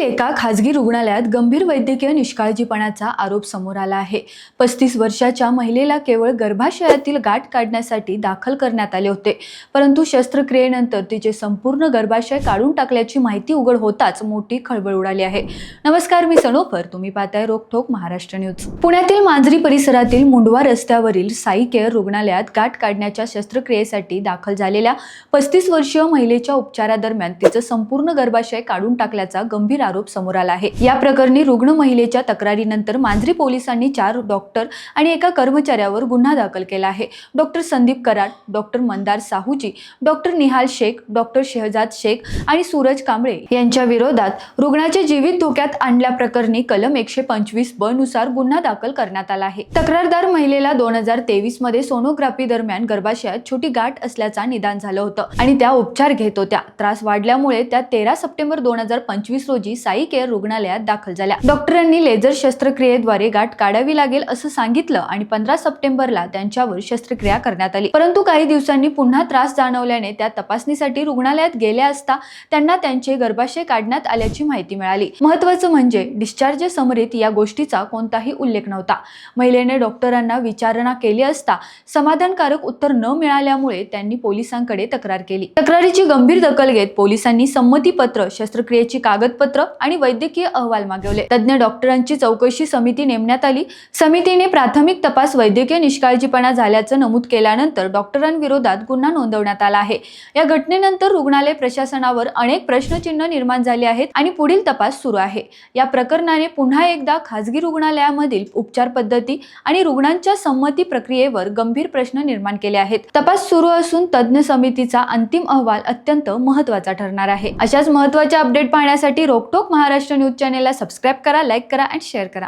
एका खासगी रुग्णालयात गंभीर वैद्यकीय निष्काळजीपणाचा आरोप समोर आला आहे। 35 वर्षाच्या महिलेला केवळ गर्भाशयातील गाठ काढण्यासाठी दाखल करण्यात आले होते, परंतु शस्त्रक्रियेनंतर तिचे संपूर्ण गर्भाशय काढून टाकल्याची माहिती उघड होताच मोठी खळबळ उडाली आहे। नमस्कार, मी सनोफर, तुम्ही पाहताय रोकठोक महाराष्ट्र न्यूज। पुण्यातील मांजरी परिसरातील मुंडवा रस्त्यावरील साई केअर रुग्णालयात गाठ काढण्याच्या शस्त्रक्रियेसाठी दाखल झालेल्या 35 वर्षीय महिलेच्या उपचारादरम्यान तिचे संपूर्ण गर्भाशय काढून टाकल्याचा गंभीर आरोप समोर आला आहे। या प्रकरणी रुग्ण महिलेच्या तक्रारीनंतर मांजरी पोलिसांनी 4 डॉक्टर आणि एका कर्मचाऱ्यावर गुन्हा दाखल केला आहे। Doctor Sandeep Karad, doctor Mandar Sahuji, doctor Nihal Shaikh, doctor Shahzad Shaikh आणि सूरज कांबळे यांच्या विरोधात रुग्णाचे जीवित धोक्यात आणल्याप्रकरणी कलम 125 ब नुसार गुन्हा दाखल करण्यात आला आहे। तक्रारदार महिलेला 2023 मध्ये सोनोग्राफी दरम्यान गर्भाशयात छोटी गाठ असल्याचा निदान झालं होतं आणि त्या उपचार घेत होत्या। त्रास वाढल्यामुळे त्या 13 सप्टेंबर 2025 रोजी साई केअर रुग्णालयात दाखल झाल्या। डॉक्टरांनी लेझर शस्त्रक्रियेद्वारे गाठ काढावी लागेल असं सांगितलं आणि 15 सप्टेंबरला त्यांच्यावर शस्त्रक्रिया करण्यात आली। परंतु काही दिवसांनी पुन्हा त्रास जाणवल्याने त्या तपासणीसाठी रुग्णालयात गेल्या असता त्यांना त्यांचे गर्भाशय काढण्यात आल्याची माहिती मिळाली। महत्त्वाचं म्हणजे डिस्चार्ज समरीत या गोष्टीचा कोणताही उल्लेख नव्हता। महिलेने डॉक्टरांना विचारणा केली असता समाधानकारक उत्तर न मिळाल्यामुळे त्यांनी पोलिसांकडे तक्रार केली। तक्रारीची गंभीर दखल घेत पोलिसांनी संमतीपत्र, शस्त्रक्रियेची कागदपत्र आणि वैद्यकीय अहवाल मागवले। तज्ञ डॉक्टरांची चौकशी समिती नेमण्यात आली। समितीने प्राथमिक तपास वैद्यकीय निष्काळजीपणा झाल्याचं नमूद केल्यानंतर डॉक्टरांविरोधात गुन्हा नोंदवण्यात आला आहे। या घटनेनंतर रुग्णालय प्रशासनावर अनेक प्रश्नचिन्ह निर्माण झाले आहेत आणि पुढील तपास सुरू आहे। या प्रकरणाने पुन्हा एकदा खासगी रुग्णालयामधील उपचार पद्धती आणि रुग्णांच्या संमती प्रक्रियेवर गंभीर प्रश्न निर्माण केले आहेत। तपास सुरू असून तज्ञ समितीचा अंतिम अहवाल अत्यंत महत्त्वाचा ठरणार आहे। अशाच महत्त्वाच्या अपडेट पाहण्यासाठी रोकठोक महाराष्ट्र न्यूज चॅनेलला सबस्क्राइब करा, लाईक करा आणि शेअर करा।